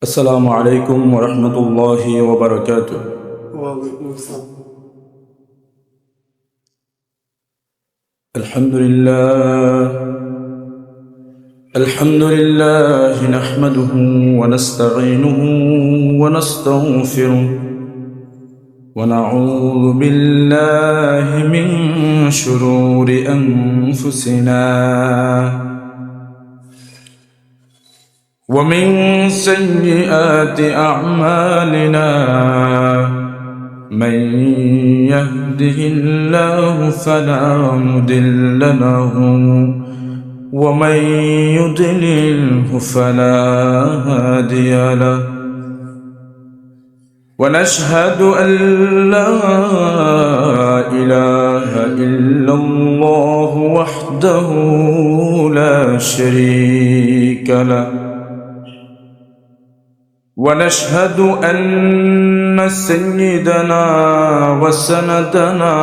السلام عليكم ورحمة الله وبركاته. وعليكم السلام. الحمد لله نحمده ونستعينه ونستغفره ونعوذ بالله من شرور أنفسنا ومن سيئات أعمالنا، من يهده الله فلا مضل له ومن يضلله فلا هادي له، ونشهد أن لا إله إلا الله وحده لا شريك له، ونشهد أن سيدنا وسندنا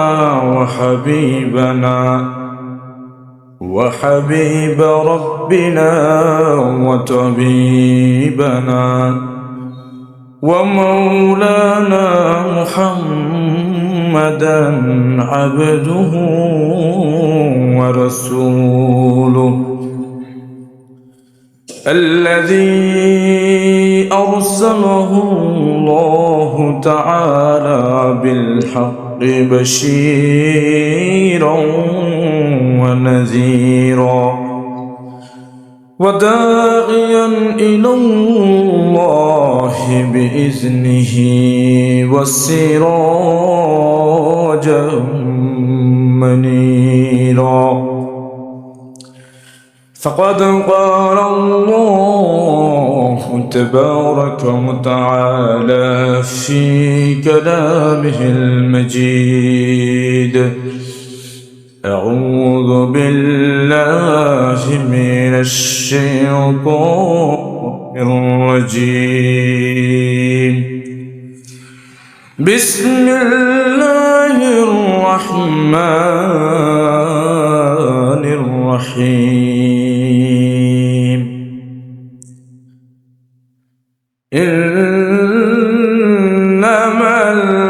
وحبيب ربنا وطبيبنا ومولانا محمدا عبده ورسوله الذي أرسله الله تعالى بالحق بشيرا ونذيرا وداعيا إلى الله بإذنه وسراجا منيرا. فقد قال الله تبارك وتعالى في كلامه المجيد: أعوذ بالله من الشيطان الرجيم. بسم الله الرحمن الرحيم. إنما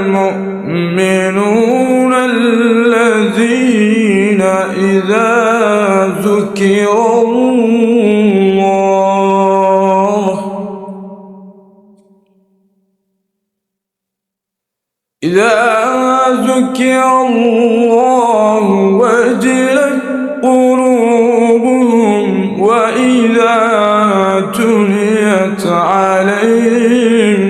المؤمنون الذين إذا ذكر الله وجلت قلوبهم وإذا تليت عليهم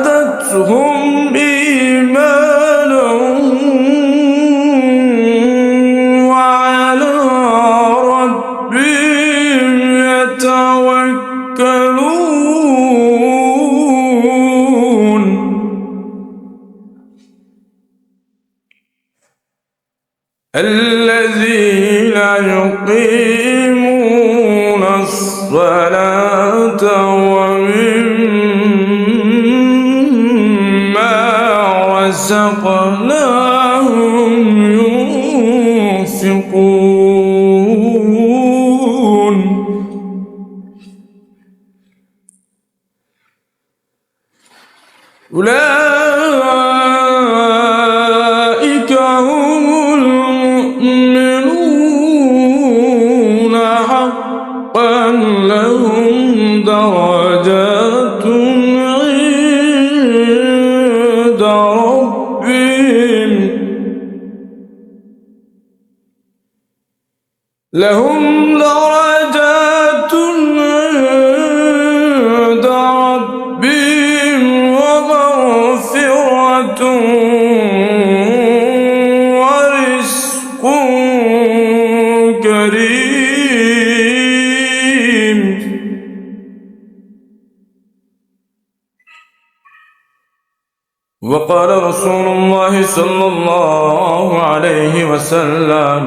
زادتهم إيمانا وعلى ربهم يتوكلون. الذين يقيمون الصلاة ومما رزقناهم ينفقون. أولئك هم المؤمنون حقا، لهم درجات عند ربهم، لهم درجات عند ربهم ومغفرة ورزق كريم. وقال رسول الله صلى الله عليه وسلم: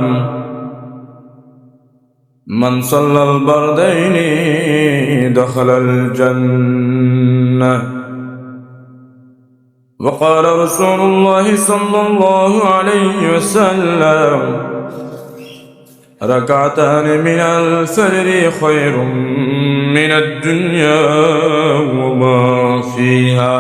من صلى البردين دخل الجنة وقال رسول الله صلى الله عليه وسلم ركعتان من الفجر خير من الدنيا وما فيها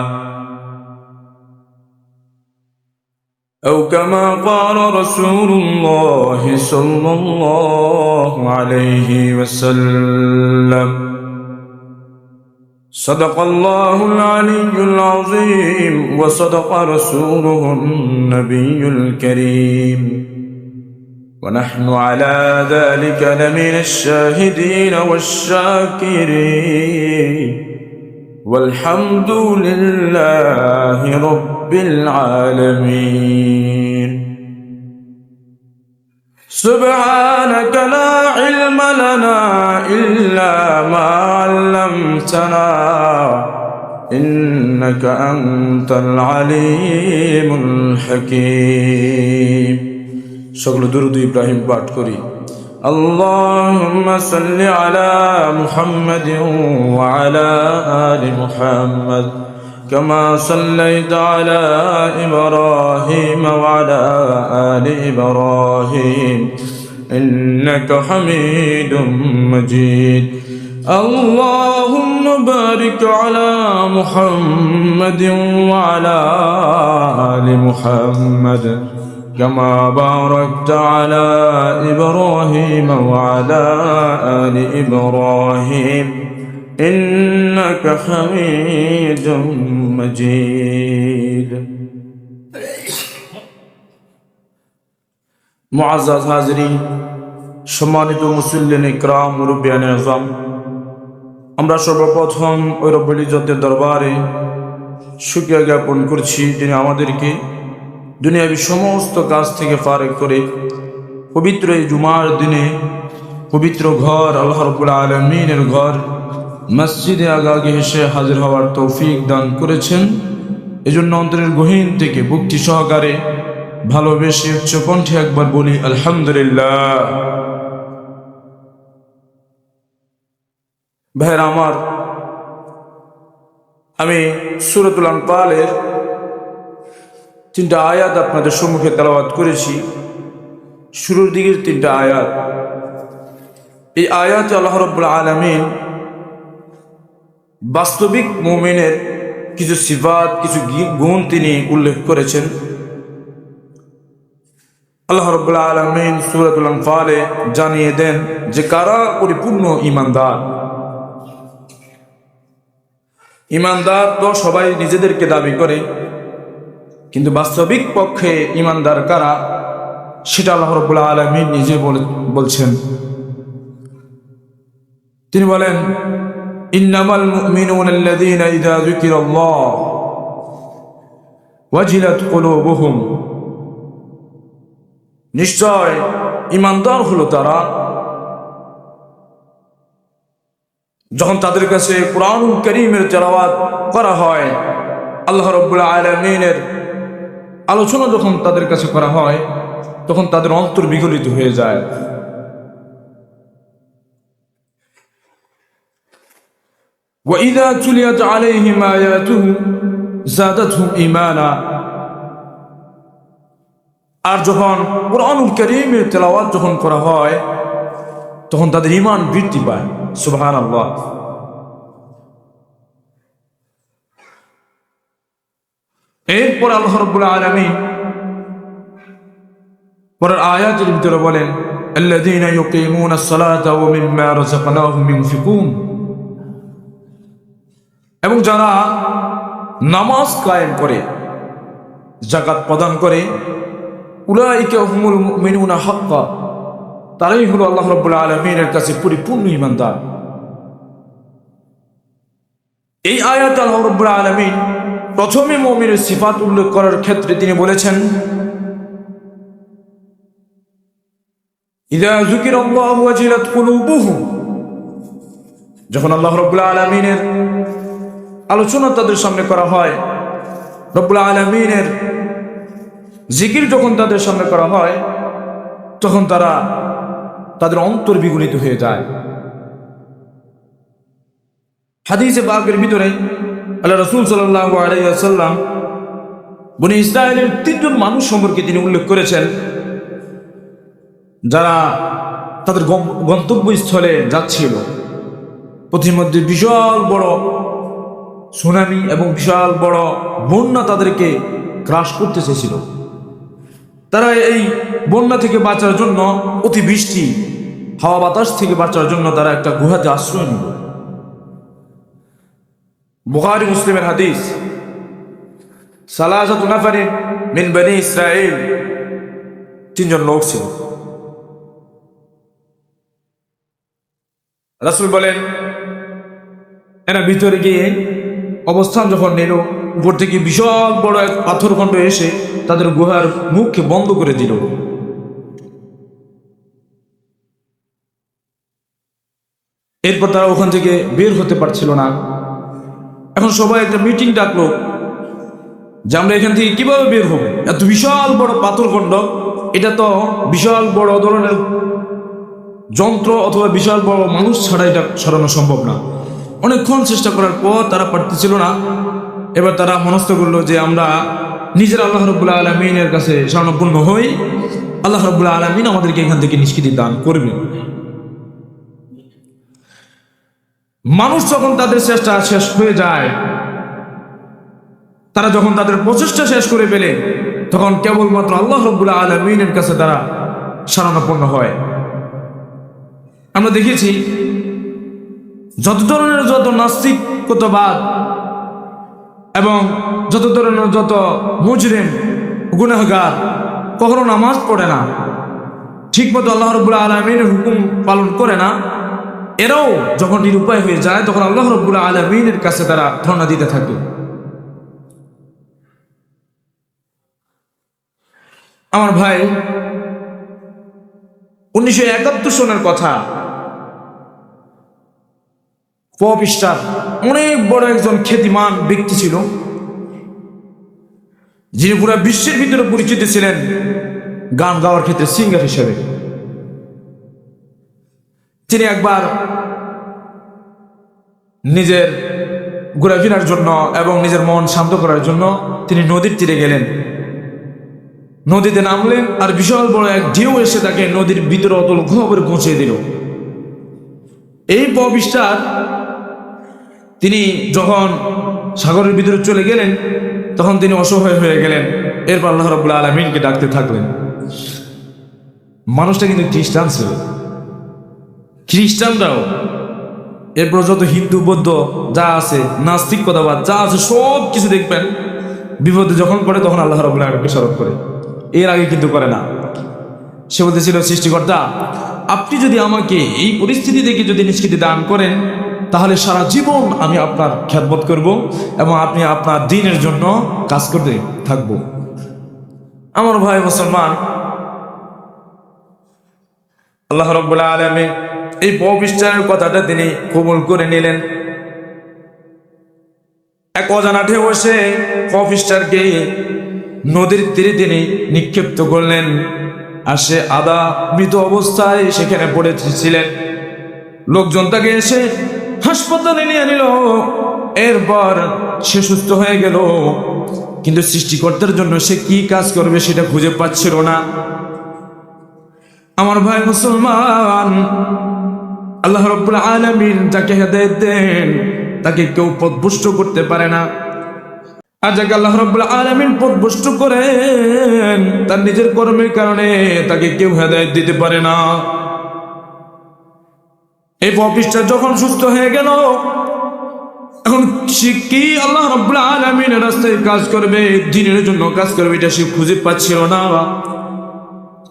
أو كما قال رسول الله صلى الله عليه وسلم صدق الله العلي العظيم وصدق رسوله النبي الكريم ونحن على ذلك لمن الشاهدين والشاكرين والحمد لله رب العالمين سبحانك لا علم لنا إلا ما علمتنا إنك أنت العليم الحكيم সকল দুরূদ ইব্রাহিম পাঠ করি اللهم صل على محمد وعلى آل محمد كما صليت على إبراهيم وعلى آل إبراهيم إنك حميد مجيد اللهم بارك على محمد وعلى آل محمد كما باركت على إبراهيم وعلى آل إبراهيم إنك حميد مجيد মুআজ্জাজ হাজিরিন, সম্মানিত মুসল্লিন ইকরাম, মুরব্বিয়ানে আযম, আমরা সর্বপ্রথম ওই রব্বুল ইজ্জতের দরবারে শুকরিয়া জ্ঞাপন করছি যিনি আমাদেরকে দুনিয়াবী সমস্ত কাজ থেকে ফারেক করে পবিত্র এই জুমার দিনে পবিত্র ঘর আল্লাহ রাব্বুল আলামিনের ঘর মসজিদে আগাগে এসে হাজির হওয়ার তৌফিক দান করেছেন। এজন্য অন্তরের গহীন থেকে ভক্তি সহকারে ভালোবেসে উচ্চকণ্ঠে একবার বলি আলহামদুলিল্লাহ। ভাইরা আমার, আমি সূরাতুল আনফালের 3টা আয়াত আপনাদের সম্মুখে তেলাওয়াত করেছি। শুরুর দিকের 3টা আয়াত, এই আয়াতে আল্লাহ রাব্বুল আলামিন বাস্তবিক মুমিনের কিছু সিফাত, কিছু গুণ তিনি উল্লেখ করেছেন। আল্লাহ রাব্বুল আলামিন সূরাতুল আনফালে জানিয়ে দেন যে কারা পরিপূর্ণ ঈমানদার। ঈমানদার তো সবাই নিজেদেরকে দাবি করে, কিন্তু বাস্তবিক পক্ষে ঈমানদার কারা সেটা আল্লাহ রাব্বুল আলামিন নিজে বলছেন। তিনি বলেন, ইন্নামাল মুমিনুনা আল্লাযীনা ইযা যুকিরাল্লাহ ওয়াজিলাত কুলুবুহুম, নিশ্চয় ঈমানদার হলো তারা যখন তাদের কাছে কুরআনুল কারীমের তেলাওয়াত করা হয়, আল্লাহ রাব্বুল আলামিনের আলোচনা যখন তাদের কাছে করা হয়, তখন তাদের অন্তর বিগলিত হয়ে যায়। وَإِذَا تُلِيَتْ عَلَيْهِمْ آيَاتُهُ زَادَتْهُمْ إِيمَانًا, আর যখন কুরআনুল কারীমের তেলাওয়াত যখন করা হয়, তখন তাদের ঈমান বৃদ্ধি পায়। সুবহানাল্লাহ। এরপর আল্লাহ রাব্বুল আলামিন পরের আয়াতের ভিতরে বলেন, আল্লাযীনা ইউকিমুনাস সালাতা ওয়া মিম্মা রাযাকনাহুম ইউনফিকুন, এবং যারা নামাজ কায়েম করে, যাকাত প্রদান করে, উলাইকা হুমুল মুমিনুনা হাক্কা, তারাই হলো আল্লাহ রাব্বুল আলামিনের কাছে পরিপূর্ণ ঈমানদার। এই আয়াতে আল্লাহ রাব্বুল আলামিন প্রথমে মুমিনের সিফাত উল্লেখ করার ক্ষেত্রে তিনি বলেছেন, ইযা যুকিরাল্লাহু ওয়াজিলাত কুলুবুহুম, যখন আল্লাহ রাব্বুল আলামিনের আলোচনা তাদের সামনে করা হয়, রব্বুল আলামিনের জিকির যখন তাদের সামনে করা হয়, তখন তাদের অন্তর বিগলিত হয়ে যায়। হাদিসে পাকের ভিতরে আল্লাহ রাসূল সাল্লাল্লাহু আলাইহি ওয়াসাল্লাম বনি ইসরায়েলের 3 জন মানুষ সম্পর্কে তিনি উল্লেখ করেছেন, যারা তাদের গন্তব্যস্থলে যাচ্ছিল। পথিমধ্যে বিশাল বড় সুনামি এবং বিশাল বড় বন্যা তাদেরকে গ্রাস করতে চেয়েছিল। তারা এই বন্যা থেকে বাঁচার জন্য, অতিবৃষ্টি হাওয়া বাতাস থেকে বাঁচার জন্য তারা একটা গুহাতে আশ্রয় নিল। বুখারী মুসলিমের হাদিস, সালাসাতু নাফারিন মিন বনি ইসরাইল, 3 জন লোক ছিল। রাসূল বলেন, এরা ভিতরে গিয়ে অবস্থান যখন নিল, উপর থেকে বিশাল বড় এক পাথরখণ্ড এসে তাদের গুহার মুখকে বন্ধ করে দিল। এরপর তারা ওখান থেকে বের হতে পারছিল না। এখন সবাই একটা মিটিং ডাকলো যে আমরা এখান থেকে কিভাবে বের হব, এত বিশাল বড় পাথরখণ্ড, এটা তো বিশাল বড় ধরনের যন্ত্র অথবা বিশাল বড় মানুষ ছাড়া এটা সরানো সম্ভব না। অনেকক্ষণ চেষ্টা করার পর তারা পারতেছিল না। এবার তারা মনস্থ করলো যে আমরা নিজের আল্লাহ রাব্বুল আলামিনের কাছে শরণাপন্ন হই, আল্লাহ রাব্বুল আলামিন আমাদেরকে এখান থেকে নিষ্কৃতি দান করবেন। মানুষ যখন তাদের চেষ্টা শেষ হয়ে যায়, তারা যখন তাদের প্রচেষ্টা শেষ করে ফেলে, তখন কেবলমাত্র আল্লাহ রাব্বুল আলামিনের কাছে তারা শরণাপন্ন হয়। আমরা দেখেছি যত ধরনের যত নাস্তিকতাবাদ এবং যত ধরনের যত মুজরিম গুনাহগার কখনো নামাজ পড়ে না, ঠিকমতো আল্লাহ রাব্বুল আলামিনের হুকুম পালন করে না, এরাও যখন নিরুপায় হয়ে যায় তখন আল্লাহ রাব্বুল আলামিনের কাছে তারা ধর্ণা দিতে থাকে। আমার ভাই, 1971 সনের কথা, পপ স্টার, অনেক বড় একজন খ্যাতিমান ব্যক্তি ছিল, যিনি পুরো বিশ্বের ভিতরে পরিচিত ছিলেন গান গাওয়ার ক্ষেত্রে সিঙ্গার হিসেবে। তিনি একবার নিজের ঘোরাফেরার জন্য এবং নিজের মন শান্ত করার জন্য তিনি নদীর তীরে গেলেন। নদীতে নামলেন আর বিশাল বড় এক ঢেউ এসে তাকে নদীর ভিতরে অতল গভীরে পৌঁছে দিল। এই পপ স্টার তিনি যখন সাগরের ভিতরে চলে গেলেন তখন তিনি অসহায় হয়ে গেলেন। এরপর আল্লাহ রাব্বুল আলামিনকে ডাকতে থাকলেন। মানুষটা কিন্তু খ্রিস্টান ছিল। খ্রিস্টানরাও এরপর যত হিন্দু বৌদ্ধ যা আছে, নাস্তিকতাবাদ যা আছে, সব কিছু দেখবেন বিপদে যখন পড়ে তখন আল্লাহ রাব্বুল আলামিনকে স্মরণ করে, এর আগে কিন্তু করে না। সে বলতেছিল, সৃষ্টিকর্তা, আপনি যদি আমাকে এই পরিস্থিতি থেকে যদি নিষ্কৃতি দান করেন তাহলে সারা জীবন আমি আপনার খেদমত করব এবং আপনি আপনার দ্বীনের জন্য কাজ করতে থাকব। আমার ভাই মুসলমান, আল্লাহ রাব্বুল আলামিন এই পবিত্রের কথাটা তিনি কবুল করে নিলেন। এক অজানা ঢেউ এসে পবিত্রকে নদীর তীরে তিনি নিক্ষিপ্ত করলেন আর সে আধা মৃত অবস্থায় সেখানে পড়েছিলেন। লোকজন তাকে এসে হাসপাতালে নিয়ে নিল। এরপর সে সুস্থ হয়ে গেল, কিন্তু সৃষ্টিকর্তার জন্য সে কি কাজ করবে সেটা খুঁজে পাচ্ছিল না। আমার ভাই মুসলমান, আল্লাহ রাব্বুল আলামিন যাকে হেদায়েত দেন তাকে কেউ পথভ্রষ্ট করতে পারে না। আর যাকে আল্লাহ রাব্বুল আলামিন পথভ্রষ্ট করেন তার নিজের কর্মের কারণে তাকে কেউ হেদায়েত দিতে পারে না। এই পাপিষ্ঠ যখন সুস্থ হয়ে গেল, এখন সে কি আল্লাহ রাব্বুল আলামিনের রাস্তায় কাজ করবে, দ্বীনের জন্য কাজ করবে, এটা সে খুঁজে পাচ্ছিল না।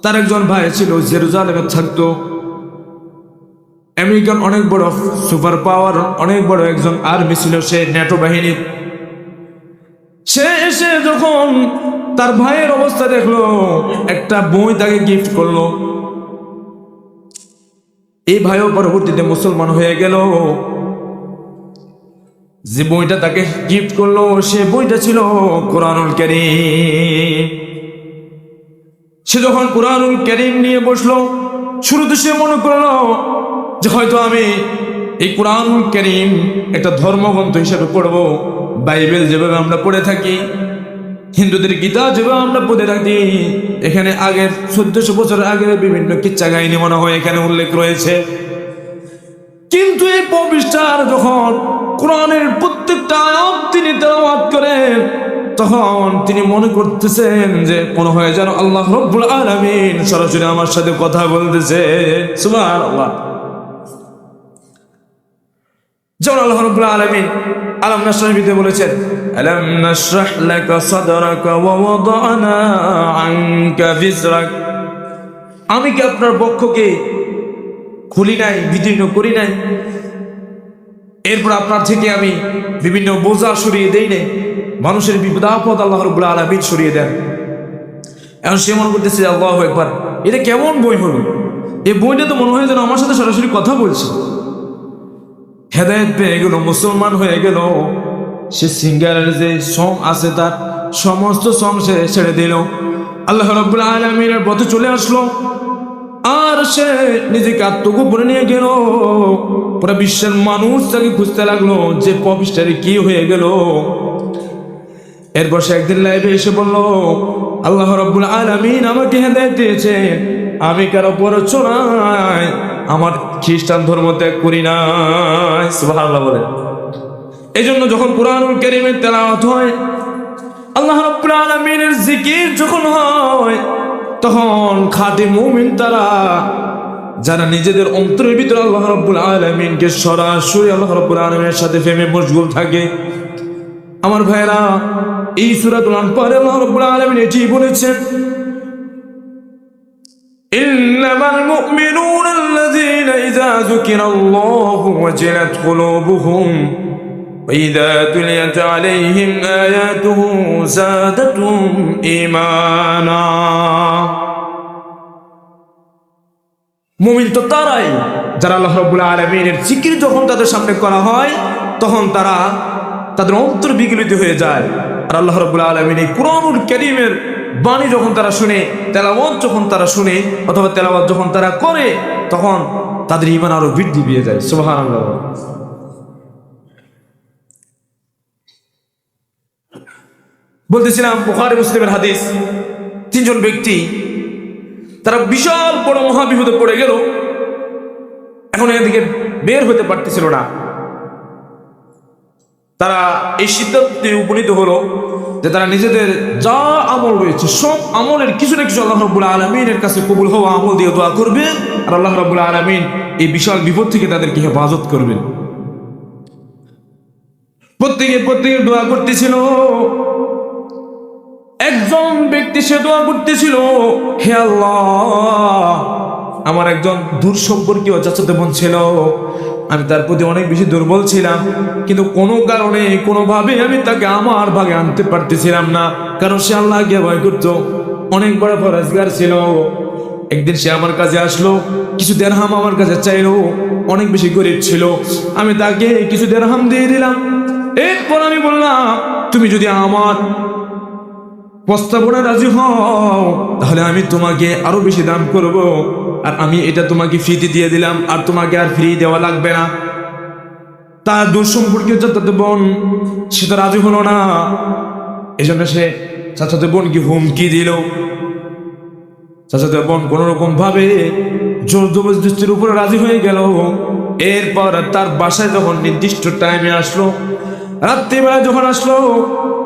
তার একজন ভাই ছিল জেরুজালেমে থাকতো, আমেরিকান অনেক বড় সুপার পাওয়ার, অনেক বড় একজন আর্মি ছিল সে, ন্যাটো বাহিনীর। সে এসে যখন তার ভাইয়ের অবস্থা দেখলো, একটা বই তাকে গিফট করলো। এই ভাইও পরবর্তীতে মুসলমান হয়ে গেল। যে বইটা তাকে গিফট করলো সে বইটা ছিল কোরআনুল কারীম। সে যখন কোরআনুল কারীম নিয়ে বসলো, শুরুতে সে মনে করলো যে হয়তো আমি এই কোরআনুল কারীম একটা ধর্মগ্রন্থ হিসেবে পড়বো, বাইবেল যেভাবে আমরা পড়ে থাকি। হিন্দুদের গীতা যেভাবে আমরা পড়ে থাকি, এখানে আগের 1400 বছর আগে বিভিন্ন কিচ্ছা কাহিনী মনে হয় এখানে উল্লেখ রয়েছে। কিন্তু এই পবিষ্ঠার যখন কোরআনের প্রত্যেকটা আয়াত তিনি তেলাওয়াত করেন, তখন তিনি মনে করতেছেন যে মনে হয় যেন আল্লাহ রাব্বুল আলামিন সরাসরি আমার সাথে কথা বলতেছে। সুবহানাল্লাহ। যেমন আল্লাহ রাব্বুল আলামিন আলাম নাশরাহ বিতে বলেছেন, আলাম নাশরাহ লাকা সাদরাকা ওয়া ওয়াদানা আনকা বিজরাক। আমি কি আপনার বক্ষকে খুলি নাই, বিদীর্ণ করি নাই? এরপর আপনার থেকে আমি বিভিন্ন বোঝা সরিয়ে দেই নাই। মানুষের বিপদ আপদ আল্লাহ রাব্বুল আলামিন সরিয়ে দেন। এখন সে মনে করতেছে আল্লাহু আকবার, এটা কেমন বই হলো? এই বইটা তো মনে হয় যেন আমার সাথে সরাসরি কথা বলছে। হেদায়েত পেয়ে গেল, মুসলমান হয়ে গেল। সে সিঙ্গারের যে সং আছে তার সমস্ত সং সে ছেড়ে দিল, আল্লাহ রাব্বুল আলামিনের পথে চলে আসলো। আর সে নিজেকে আত্মগোপনে নিয়ে গেল। পুরো বিশ্বের মানুষ তাকে খুঁজতে লাগলো যে পবিষ্ঠারে কি হয়ে গেল। এরপর সে একদিন লাইভে এসে বলল, আল্লাহ রাব্বুল আলামিন আমাকে হেদায়েত দিয়েছে, আমি কারো প্ররোচনায় আমার খ্রিস্টান ধর্ম ত্যাগ করি নাই। সুবহানাল্লাহ বলে। এই জন্য যখন কুরআনুল কারীমের তেলাওয়াত হয়, আল্লাহ রাব্বুল আলামিনের জিকির যখন হয়, তখন খাঁটি মুমিন তারা যারা নিজেদের অন্তরের ভিতরে আল্লাহ রাব্বুল আলামিনকে সরাসরি আল্লাহ রাব্বুল আলামিনের সাথে প্রেমে মশগুল থাকে। আমার ভাইরা, এই সূরাতুল আনফালে আল্লাহ রাব্বুল আলামিন এটি বলেছেন, ইন্নামাল মুমিনুনা আল্লাযীনা ইযা যুকিরাল্লাহু ওয়াজিলাত কুলুবুহুম ওয়া ইযা তুলিয়াত আলাইহিম আয়াতুহু যাদাতুহুম ঈমানা। মুমিন তো তারাই যারা আল্লাহ রাব্বুল আলামিনের জিকির যখন তাদের সামনে করা হয়, তখন তারা তাদের অন্তর বিগলিত হয়ে যায়। আর আল্লাহ রাব্বুল আলামিন এই কুরআনুল কারীমের বাণী যখন তারা শুনে, তেলাওয়াত যখন তারা শুনে অথবা তেলাওয়াত যখন তারা করে, তখন তাদের ঈমান আরো বৃদ্ধি পেয়ে যায়। সুবহানাল্লাহ। বলতেছিলাম বুখারী মুসলিমের হাদিস, তিনজন ব্যক্তি তারা বিশাল বড় মহাবিপদে পড়ে গেল। এখন এদিকে বের হতে পারতেছিল না। তারা এই সিদ্ধান্তে উপনীত হলো যে তারা নিজেদের যা আমল রয়েছে সব আমলের কিছু না কিছু আল্লাহ রাব্বুল আলামিনের কাছে কবুল হওয়া আমল দিয়ে দোয়া করবে, আর আল্লাহ রাব্বুল আলামিন এই বিশাল বিপদ থেকে তাদেরকে হেফাজত করবেন। প্রত্যেকে দোয়া করতেছিল। একজন ব্যক্তি সে দোয়া করতেছিল, হে আল্লাহ, আমার একজন দূর সম্পর্কীয় চাচাতো বোন ছিল, আমি তার প্রতি অনেক বেশি দুর্বল ছিলাম, কিন্তু কোনো কারণে কোনোভাবে আমি তাকে আমার ভাগে আনতে পারতেছিলাম না, কারণ সে আল্লাহকে ভয় করত, অনেক বড় পরহেজগার ছিল। একদিন সে আমার কাছে আসলো, কিছু দেরহাম আমার কাছে চাইলো, অনেক বেশি গরিব ছিল, আমি তাকে কিছু দেরহাম দিয়ে দিলাম। এরপর আমি বললাম, তুমি যদি আমার প্রস্তাবনা রাজি হও তাহলে আমি তোমাকে আরো বেশি দান করব, আর আমি এটা তোমাকে ফ্রিতে দিয়ে দিলাম, আর তোমাকে আর ফ্রি দেওয়া লাগবে না। তার দূর সম্পর্কীয় চাচাতো বোন সে তো রাজি হলো না। এই জন্য সে চাচাতো বোনকে হুমকি দিল। চাচাতো বোন কোন রকম ভাবে জোর জবরদস্তির উপরে রাজি হয়ে গেল। এরপর তার বাসায় যখন নির্দিষ্ট টাইমে আসলো, রাত্রিবেলা যখন আসলো,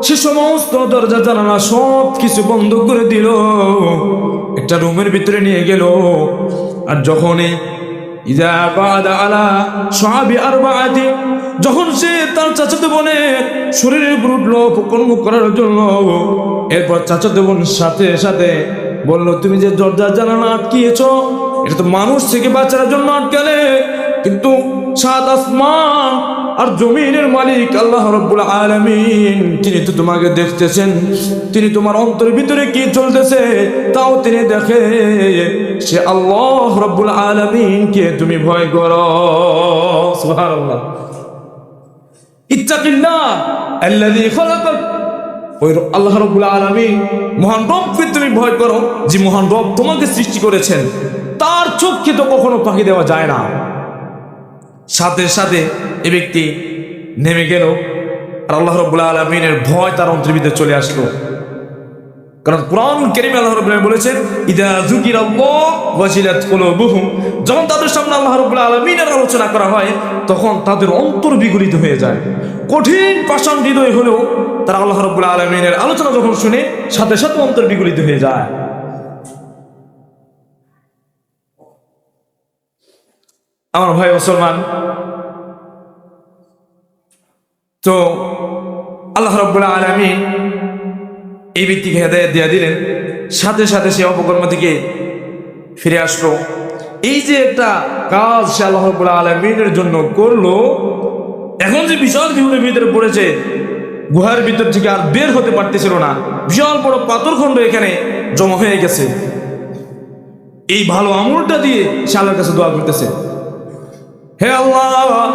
সে সমস্ত দরজা জানালা সব কিছু বন্ধ করে দিল, একটা রুমের ভিতরে নিয়ে গেল। আর যখনই ইজা বাদা আলা সাহাবি আরবাআতি, যখন সে তার চাচাতো বোনের শরীরের উপর উঠলো কর্ম করার জন্য, এরপর চাচাতো বোন সাথে সাথে বলল, তুমি যে দরজা জানালা আটকিয়েছো, এটা তো মানুষ থেকে বাঁচার জন্য আটকালে, কিন্তু সাত আসমান আর জমিনের মালিক আল্লাহ রাব্বুল আলামিন তিনি তো তোমাকে দেখতেছেন, তিনি তোমার অন্তরের ভিতরে কি চলতেছে তাও তিনি দেখে। সে আল্লাহ রাব্বুল আলামিনকে তুমি ভয় করো। সুবহানাল্লাহ। ইত্তাকিল্লাহ আল্লাযী খালাকাক, ওই আল্লাহ রাব্বুল আলামিন মহান রবকে তুমি ভয় করো, যে মহান রব তোমাকে সৃষ্টি করেছেন, তার চোখকে তো কখনো ফাঁকি দেওয়া যায় না। সাথে সাথে এই ব্যক্তি নেমে গেল, আর আল্লাহ রাব্বুল আলামিনের ভয় তার অন্তরের ভিতরে চলে আসলো। কারণ কুরআনুল কারীমে আল্লাহ রাব্বুল আলামিন বলেছেন ইযা যুকিরাল্লাহ ওয়াজিলাত কুলুবুহুম, যখন তাদের সামনে আল্লাহ রাব্বুল আলামিনের আলোচনা করা হয় তখন তাদের অন্তর বিগলিত হয়ে যায়। কঠিন পাষাণ হৃদয় হলেও তারা আল্লাহ রাব্বুল আলামিনের আলোচনা যখন শুনে সাথে সাথে অন্তর বিগলিত হয়ে যায়। আমার ভাই মুসলমান, তো আল্লাহ রাব্বুল আলামিন এই ব্যক্তিকে হেদায়েত দিয়ে দিলেন, সাথে সাথে সে অপকর্ম থেকে ফিরে আসলো। এই যে একটা কাজ সে আল্লাহ রাব্বুল আলামিনের জন্য করলো, এখন যে বিশাল বিপদের ভিতরে পড়েছে, গুহার ভিতর থেকে আর বের হতে পারতেছিল না, বিশাল বড় পাথরখণ্ড এখানে জমা হয়ে গেছে। এই ভালো আমলটা দিয়ে সে আল্লাহর কাছে দোয়া করতেছে, হে আল্লাহ,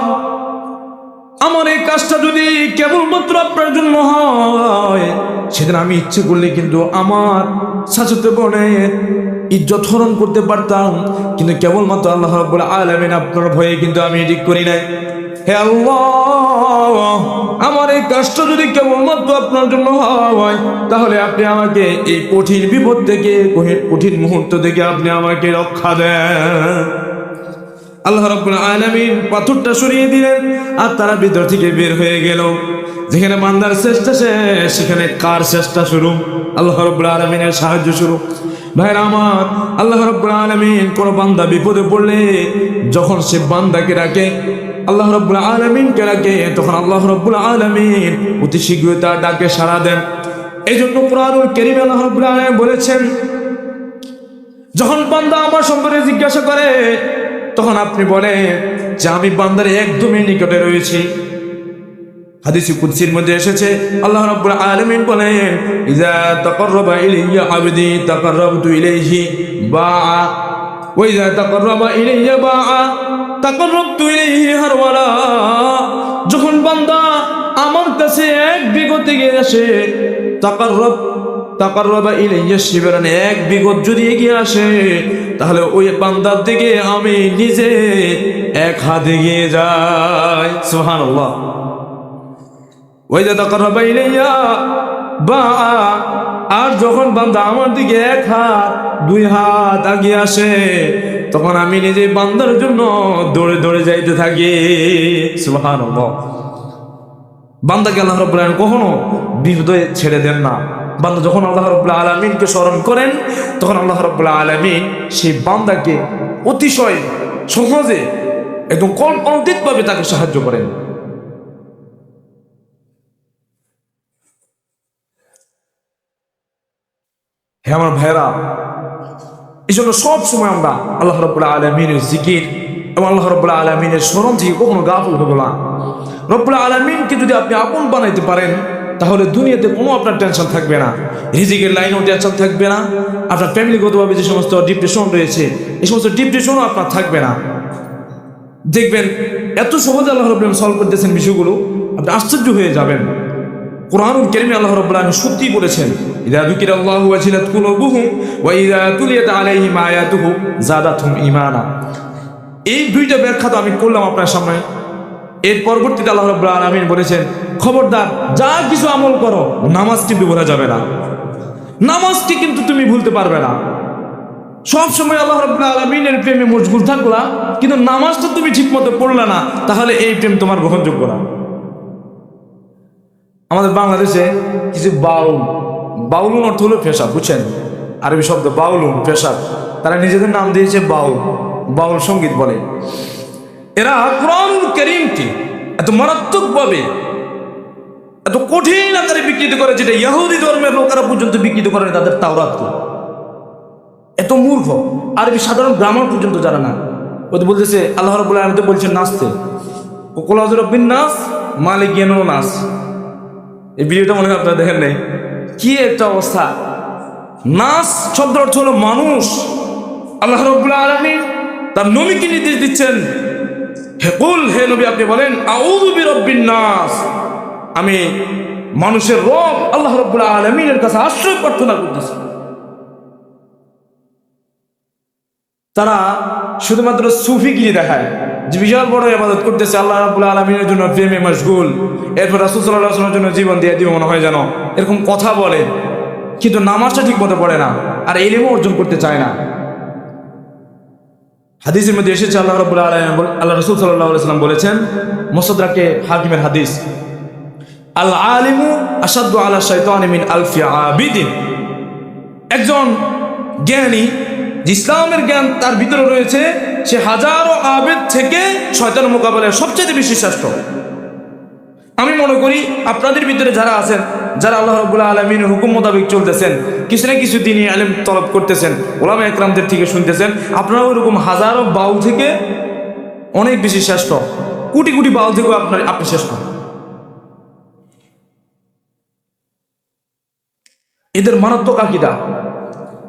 আমার এই কাজটা যদি কেবলমাত্র আপনার জন্য হয়, সেদিন আমি ইচ্ছে করলে কিন্তু আমার চাচাতো বোনের ইজ্জত হরণ করতে পারতাম, কিন্তু কেবলমাত্র আল্লাহ রাব্বুল আলামিন আপনার ভয়ে কিন্তু আমি এটি করি নাই। হে আল্লাহ, আমার এই কাজটা যদি কেবলমাত্র আপনার জন্য হয়, তাহলে আপনি আমাকে এই কঠিন বিপদ থেকে, কঠিন মুহূর্ত থেকে আপনি আমাকে রক্ষা দেন। আল্লাহ রাব্বুল আলামিন পাথরটা সরিয়ে দিলেন আর তারা ভিতর থেকে বের হয়ে গেল। যেখানে বান্দার চেষ্টা শেষ, সেখানে কার চেষ্টা শুরু? আল্লাহ রাব্বুল আলামিনের সাহায্য শুরু। ভাইরা আমার, আল্লাহ রাব্বুল আলামিন কোন বান্দা বিপদে পড়লে যখন সে বান্দাকে ডাকে, আল্লাহ রাব্বুল আলামিনকে ডাকে, তখন আল্লাহ রাব্বুল আলামিন অতি শীঘ্রই তার ডাকে সাড়া দেন। এই জন্য কুরআনুল কারীমে আল্লাহ রাব্বুল আলামিন বলেছেন, যখন বান্দা আমার সম্পর্কে জিজ্ঞাসা করে তখন আপনি বলেন যে আমি বান্দার একদমই নিকটে রয়েছি। হাদিসে কুদসির মধ্যে এসেছে, আল্লাহ রাব্বুল আলামিন বলেন, ইযা তাকাররাবা ইলাইয়া আবদি তাকাররাবতু ইলাইহি বাআ ওয়া ইযা তাকাররাবা ইলাইয়া বাআ তাকাররাবতু ইলাইহি হারওয়ালা। যখন বান্দা আমার কাছে এক বিগত এগিয়ে আসে, তাকাররাবা ইলাইয়া শিবরান, এক বিগত যদি এগিয়ে আসে, তাহলে ওই বান্দার দিকে আমি নিজে এক হাত এগিয়ে যাই। সুবহানাল্লাহ। ওয়াইদা তাকাররাবা ইলাইয়া বাআ, আর যখন বান্দা আমার দিকে এক হাত, দুই হাত এগিয়ে আসে, তখন আমি নিজে বান্দার জন্য দৌড়ে দৌড়ে যাইতে থাকি। সুবহানাল্লাহ। বান্দাকে আল্লাহ রাব্বুল আলামিন কখনো বিপদে ছেড়ে দেন না। বান্দা যখন আল্লাহ রাব্বুল আলামিনকে স্মরণ করেন, তখন আল্লাহ রাব্বুল আলামিন সেই বান্দাকে অতিশয় সহজে, একদম কল্পনাতীতভাবে তাকে সাহায্য করেন। হে আমার ভাইরা, এই জন্য সব সময় আমরা আল্লাহ রাব্বুল আলামিনের জিকির এবং আল্লাহ রাব্বুল আলামিনের স্মরণ থেকে কখনো গাফিল হবো না। রব্বুল আলামিনকে যদি আপনি আপন বানাইতে পারেন, তাহলে দুনিয়াতে কোনো আপনার টেনশন থাকবে না, রিজিকের লাইনেও টেনশন থাকবে না, আপনার ফ্যামিলিগতভাবে যে সমস্ত ডিপ্রেশন রয়েছে, এই সমস্ত ডিপ্রেশনও আপনার থাকবে না। দেখবেন এত সহজে আল্লাহ রাব্বুল আলামিন সলভ করতেছেন বিষয়গুলো, আপনি আশ্চর্য হয়ে যাবেন। কুরআনুল কারীমে আল্লাহ রাব্বুল আলামিন সত্যি বলেছেন, ইযা যুকিরাল্লাহু ওয়াজিলাত কুলুবুহুম ওয়া ইযা তুলিয়াত আলাইহিম আয়াতুহু যাদাতহুম ঈমানা। এই দুইটা ব্যাখ্যা তো আমি করলাম আপনার সামনে। এর পরবর্তীতে আল্লাহ রাব্বুল আলামিন বলেছেন, খবরদার যা কিছু আমল করো, নামাজ কিন্তু ভুলা যাবে না। নামাজকে কিন্তু তুমি ভুলতে পারবে না। সব সময় আল্লাহ রাব্বুল আলামিনের প্রেমে মশগুল থাকলা, কিন্তু নামাজটা তুমি ঠিকমতো পড়লা না, তাহলে এই প্রেম তোমার গ্রহণযোগ্য না। আমাদের বাংলাদেশে কিছু বাউলুন অর্থ হলো পেশা, বুঝছেন? আরবি শব্দ বাউলুন, পেশা। তারা নিজেদের নাম দিয়েছে বাউল সঙ্গীত বলে। এরা কুরআনুল কারীমকে এত মারাত্মকভাবে, এত কঠিন আকারে বিকৃত করে, যেটা ইহুদি ধর্মের লোকেরা পর্যন্ত বিকৃত করে তাদের তাওরাতকে। এত মূর্খ, আরবি সাধারণ গ্রামার পর্যন্ত জানে না। ওদের বলতেছে আল্লাহ রাব্বুল আলামিন তো বলছেন নাচতে, কুল আউযু বিরাব্বিন নাস মালিক ইয়ানুন নাস। এই ভিডিওটা মনে হয় আপনারা দেখেন নাই, কি একটা অবস্থা। নাস শব্দ অর্থ হলো মানুষ। আল্লাহ রাব্বুল আলামিন তার নবীকে নির্দেশ দিচ্ছেন, হে নবী আপনি বলেন আউযু বিরাব্বিন নাস, আমি মানুষের রব আল্লাহ রাব্বুল আলামিনের কাছে আশ্রয় প্রার্থনা করতেছি। তারা শুধুমাত্র সুফিগিরি দেখায়, যে বিশাল বড় ইবাদত করতেছে, আল্লাহ রাব্বুল আলামিনের জন্য প্রেমে মশগুল, এরপর রাসূল সাল্লাল্লাহু আলাইহি ওয়াসাল্লামের জন্য জীবন দিয়ে দিব মনে হয় যেন, এরকম কথা বলে। কিন্তু নামাজটা ঠিক মতো পড়ে না, আর ইলমও অর্জন করতে চায় না। হাদিসের মধ্যে এসেছে আল্লাহ রাব্বুল আলামিন, আল্লাহ রাসূল সাল্লাল্লাহু আলাইহি ওয়াসাল্লাম বলেছেন, মুসাদ্দারাকে হাকিমের হাদিস, আল আলিমু আশাদ্দু আলা শাইতানি মিন আলফি আবিদিন। একজন জ্ঞানী, যে ইসলামের জ্ঞান তার ভিতরে রয়েছে, সে হাজারো আবেদ থেকে শয়তানের মোকাবেলায় সবচেয়ে বেশি শ্রেষ্ঠ। আমি মনে করি আপনাদের ভিতরে যারা আছেন, যারা আল্লাহ রাব্বুল আলামিনের হুকুম মোতাবেক চলতেছেন, কিছু না কিছু দিনই ইলম তলব করতেছেন, উলামা ইকরামদের থেকে শুনতেছেন, আপনারা ওইরকম হাজারো বাউল থেকে অনেক বেশি শ্রেষ্ঠ, কোটি কোটি বাউল থেকেও আপনি শ্রেষ্ঠ। এদের মারাত্মক আকীদা,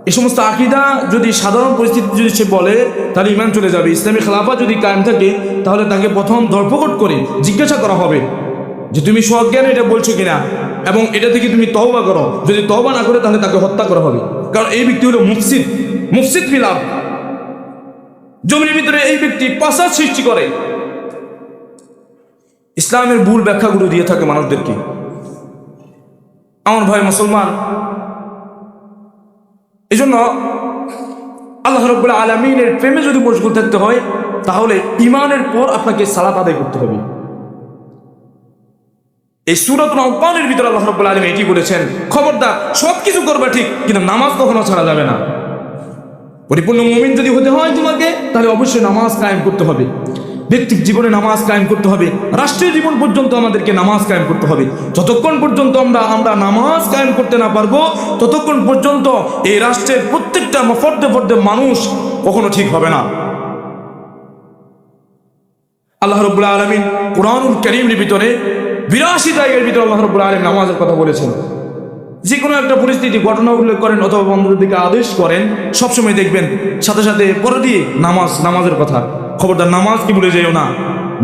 এই সমস্ত আকীদা যদি সাধারণ পরিস্থিতি যদি সে বলে, তাহলে ঈমান চলে যাবে। ইসলামী খেলাফত যদি কায়েম থাকে, তাহলে তাকে প্রথম ধরপকট করে জিজ্ঞাসা করা হবে যে তুমি সজ্ঞানে এটা বলছো কিনা, এবং এটা থেকে তুমি তওবা করো। যদি তওবা না করে, তাহলে তাকে হত্যা করা হবে, কারণ এই ব্যক্তি হলো মুফসিদ ফিলাম। জমির ভিতরে এই ব্যক্তি ফাসাদ সৃষ্টি করে, ইসলামের ভুল ব্যাখ্যাগুলো দিয়ে থাকে মানুষদেরকে। আমার ভাই মুসলমান, এই জন্য আল্লাহ রাব্বুল আলামিনের প্রেমে যদি মশগুল থাকতে হয়, তাহলে ঈমানের পর আপনাকে সালাত আদায় করতে হবে। এই সূরাতুল আনফালের ভিতরে আল্লাহ রাব্বুল আলামিন এটি বলেছেন, খবরদার সবকিছু করবা ঠিক, কিন্তু নামাজ কখনো ছাড়া যাবে না। পরিপূর্ণ মুমিন যদি হতে হয় তোমাকে, তাহলে অবশ্যই নামাজ কায়েম করতে হবে। ব্যক্তিক জীবনে নামাজ কায়েম করতে হবে, রাষ্ট্রীয় জীবন পর্যন্ত আমাদেরকে নামাজ কায়েম করতে হবে। যতক্ষণ পর্যন্ত আমরা নামাজ কায়েম করতে না পারবো, ততক্ষণ পর্যন্ত এই রাষ্ট্রের প্রত্যেকটা ফর্দে মানুষ কখনো ঠিক হবে না। আল্লাহ রাব্বুল আলামিন কুরআনুল কারীমের ভিতরে 82 জায়গার ভিতরে আল্লাহ রাব্বুল আলামিন নামাজের কথা বলেছেন। যে কোনো একটা পরিস্থিতি ঘটনা উল্লেখ করেন অথবা বন্ধুদের দিকে আদেশ করেন, সবসময় দেখবেন সাথে সাথে পরে দিয়ে নামাজের কথা। খবরদার নামাজ কি ভুলে যেও না,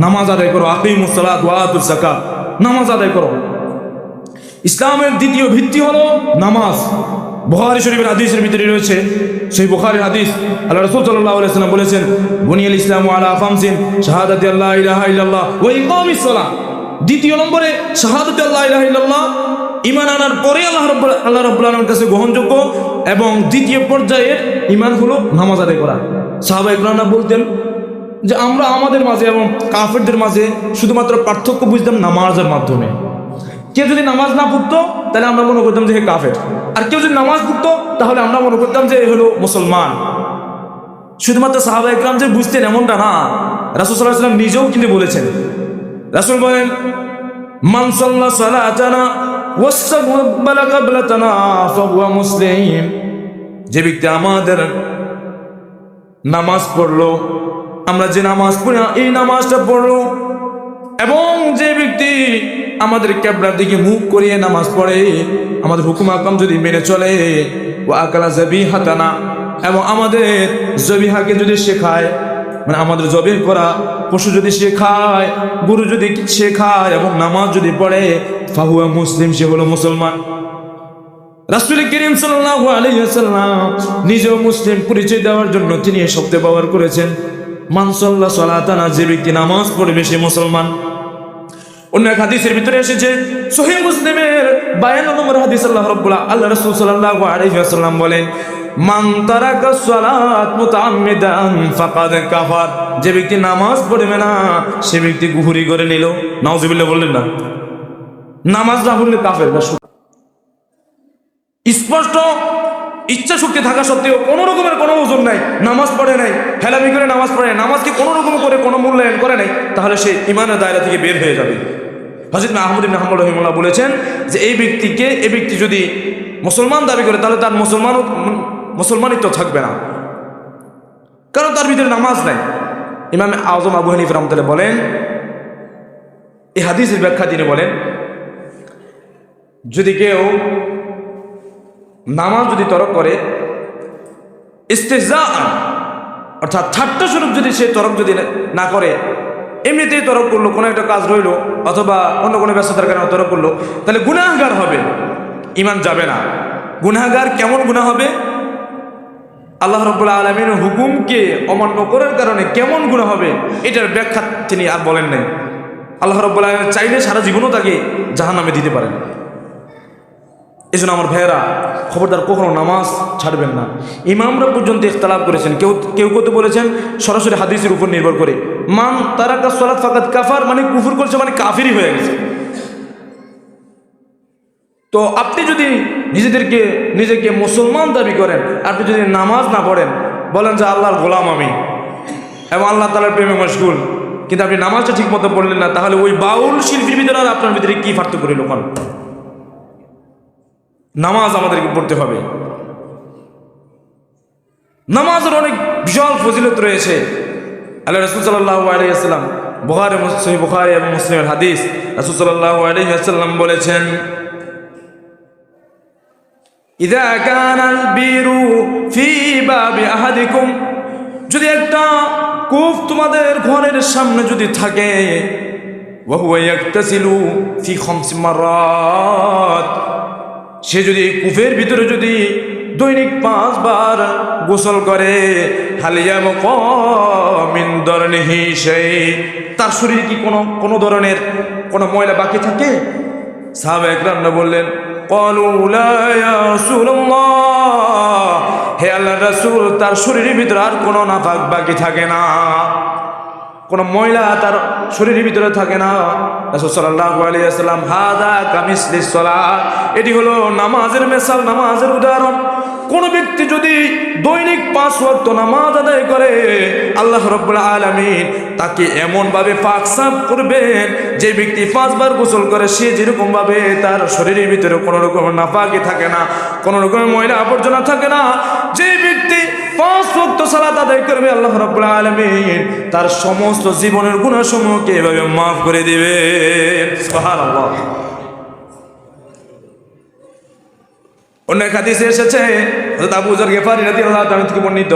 নামাজ আদায় করো। আকিমুস সালাত ওয়া আতুজ যাকাত, নামাজ আদায় করো। ইসলামের দ্বিতীয় ভিত্তি হলো নামাজ। বুখারী শরীফের হাদিসের ভিতরে রয়েছে, সেই বুখারীর হাদিস, আল্লাহ রাসূল সাল্লাল্লাহু আলাইহি ওয়াসাল্লাম বলেছেন, বুনিয়াল ইসলামু আলা খামসিন শাহাদাতি আল্লা ইলাহা ইল্লাল্লাহ ওয়া ইকামিস সালাহ। দ্বিতীয় নম্বরে শাহাদাতি আল্লা ইলাহা ইল্লাল্লাহ, ঈমান আনার পরে আল্লাহ রাব্বুল আলামিনের কাছে গ্রহণযোগ্য, এবং দ্বিতীয় পর্যায়ের ঈমান হলো নামাজ আদায় করা। সাহাবা ইকরামরা বলতেন যে আমরা আমাদের মাঝে এবং কাফেরদের মাঝে শুধুমাত্র পার্থক্য বুঝতাম নামাজের মাধ্যমে। কেউ যদি নামাজ না পড়তো, তাহলে আমরা মনে করতাম যে হে কাফের, আর কেউ যদি নামাজ পড়তো, তাহলে আমরা মনে করতাম যে এ হলো মুসলমান। শুধুমাত্র সাহাবা ইকরাম যে বুঝতেন এমনটা না, রাসূল সাল্লাল্লাহু আলাইহি ওয়াসাল্লাম নিজেও কিন্তু বলেছেন। রাসূল বলেন, মান সাল্লা সালাতানা ওয়াসতাকবালা কিবলাতানা ফাহুয়া মুসলিম। যে ব্যক্তি আমাদের নামাজ পড়লো, আমরা যে নামাজ পড়ি এই নামাজটা পড়লো, এবং যে ব্যক্তি আমাদের কিবলার দিকে মুখ করিয়ে নামাজ পড়ে, আমাদের হুকুম আহকাম যদি মেনে চলে, ওয়া আকালা যাবিহাতানা, এবং আমাদের জবিহাকে যদি শেখায়, মানে আমাদের জবে করা পশু যদি শেখায়, গরু যদি শেখায়, এবং নামাজ যদি পড়ে, ফাহুয়া মুসলিম, সে হলো মুসলমান। রাসূল করিম সাল্লাল্লাহু আলাইহি ওয়াসাল্লাম নিজেও মুসলিম পরিচয় দেওয়ার জন্য তিনি এই শব্দ ব্যবহার করেছেন, মান সাল্লা সালাতানা, যে ব্যক্তি নামাজ পড়বে সে মুসলমান। অন্য এক হাদিসের ভিতরে এসেছে, সহিহ মুসলিমের 52 নম্বর হাদিস, আল্লাহ রাসূল সাল্লাল্লাহু আলাইহি ওয়াসাল্লাম বলেন, মান তারাকা সালাত মুতাআম্মিদান ফাকাদ কাফার। যে ব্যক্তি নামাজ পড়বে না, সে ব্যক্তি কুফরি করে নিল। নাউজুবিল্লাহ বললেন না, নামাজ না পড়লে কাফের। স্পষ্ট ইচ্ছা শক্তি থাকা সত্ত্বেও কোনো রকমের কোনো ওজন নাই, নামাজ পড়ে নাই, হেলামি করে নামাজ পড়ে নাই, নামাজকে কোনো রকম করে কোনো মূল্যায়ন করে নাই, তাহলে সে ঈমানের দায়রা থেকে বের হয়ে যাবে। হযরত আহমদ ইবনে হাম্বল রাহিমাহুল্লাহ বলেছেন যে এই ব্যক্তি যদি মুসলমান দাবি করে, তাহলে তার মুসলমানিত্ব থাকবে না, কারণ তার ভিতরে নামাজ নাই। ইমাম আযম আবু হানিফা রাহমাতুল্লাহ বলেন, এই হাদিসের ব্যাখ্যা তিনি বলেন, যদি কেউ নামাজ যদি তরক করে, ইস্তিহজাআ অর্থাৎ ঠাট্টা স্বরূপ যদি সে তরক যদি না করে, এমনিতেই তরক করলো, কোনো একটা কাজ রইলো অথবা অন্য কোনো ব্যস্ততার কারণে তরক করলো, তাহলে গুনাহগার হবে, ঈমান যাবে না। গুনাহগার কেমন গুনাহ হবে? আল্লাহ রাব্বুল আলামিনের হুকুমকে অমান্য করার কারণে কেমন গুনাহ হবে, এটার ব্যাখ্যা তিনি আর বলেন নাই। আল্লাহ রাব্বুল আলামিন চাইলে সারা জীবনও তাকে জাহান্নামে দিতে পারেন। এই জন্য আমার ভাইয়েরা খবরদার কখনো নামাজ ছাড়বেন না। ইমামরা পর্যন্ত ইখতিলাফ করেছেন, কেউ কেউ তো বলেছেন সরাসরি হাদিসের উপর নির্ভর করে, মান তারাকা সালাত ফাকাত কাফার, মানে কুফর করছে মানে কাফিরই হয়ে গেছে। তো আপনি যদি নিজেকে মুসলমান দাবি করেন, আপনি যদি নামাজ না পড়েন, বলেন যে আল্লাহর গোলাম আমি এবং আল্লাহ তাআলার প্রেমে মশগুল, কিন্তু আপনি নামাজটা ঠিক মতো পড়লেন না, তাহলে ওই বাউল শিল্পীর ভিতরে আর আপনার ভিতরে কি পার্থক্য রইল? কোন নামাজ আমাদেরকে পড়তে হবে। নামাজের অনেক বিশাল ফজিলত রয়েছে। আল্লাহ রাসূল সাল্লাল্লাহু আলাইহি ওয়াসাল্লাম, বুখারী এবং মুসলিমের হাদিস, রাসূল সাল্লাল্লাহু আলাইহি ওয়াসাল্লাম বলেছেন, ইযা কানাল বীরু ফি বাবি আহাদিকুম, যদি একটা কূপ তোমাদের ঘরের সামনে যদি থাকে, ওয়া হুয়া ইয়াগতাসিলু ফি খামসি মাররাত, সে যদি কূপের ভিতরে যদি দৈনিক 5 বার গোসল করে, হালিয়া মিন দরনিহি শাই, তার শরীরে কি কোনো ধরনের কোনো ময়লা বাকি থাকে? সাহাবায়ে কেরামরা বললেন, ক্বালু লা ইয়া রাসূলুল্লাহ, হে আল্লাহর রাসূল, তার শরীরের ভিতরে আর কোনো নাপাক বাকি থাকে না, কোনো ময়লা তার শরীরের ভিতরে থাকে না। রাসূল সাল্লাল্লাহু আলাইহি ওয়াসাল্লাম, হাদা কামিসলিস সালাত, এটি হলো নামাজের মিসাল, নামাজের উদাহরণ। কোন ব্যক্তি যদি দৈনিক 5 ওয়াক্ত নামাজ আদায় করে, আল্লাহ রাব্বুল আলামিন তাকে এমন ভাবে পাক সাফ করবেন, যে ব্যক্তি 5 বার গোসল করে সে যেরকম ভাবে তার শরীরের ভিতরে কোনো রকম নাপাকি থাকে না, কোনো রকম ময়লা আবর্জনা থাকে না, যে ব্যক্তি 5 ওয়াক্ত সালাত আদায় করবে, আল্লাহ রাব্বুল আলামিন তার সমস্ত জীবনের গুনাহসমূহকে এভাবে মাফ করে দিবেন। সুবহানাল্লাহ। অন্য এক হাদিসে এসেছে, হযরত আবু যর গিফারী রাদিয়াল্লাহু তাআলা থেকে বর্ণিত,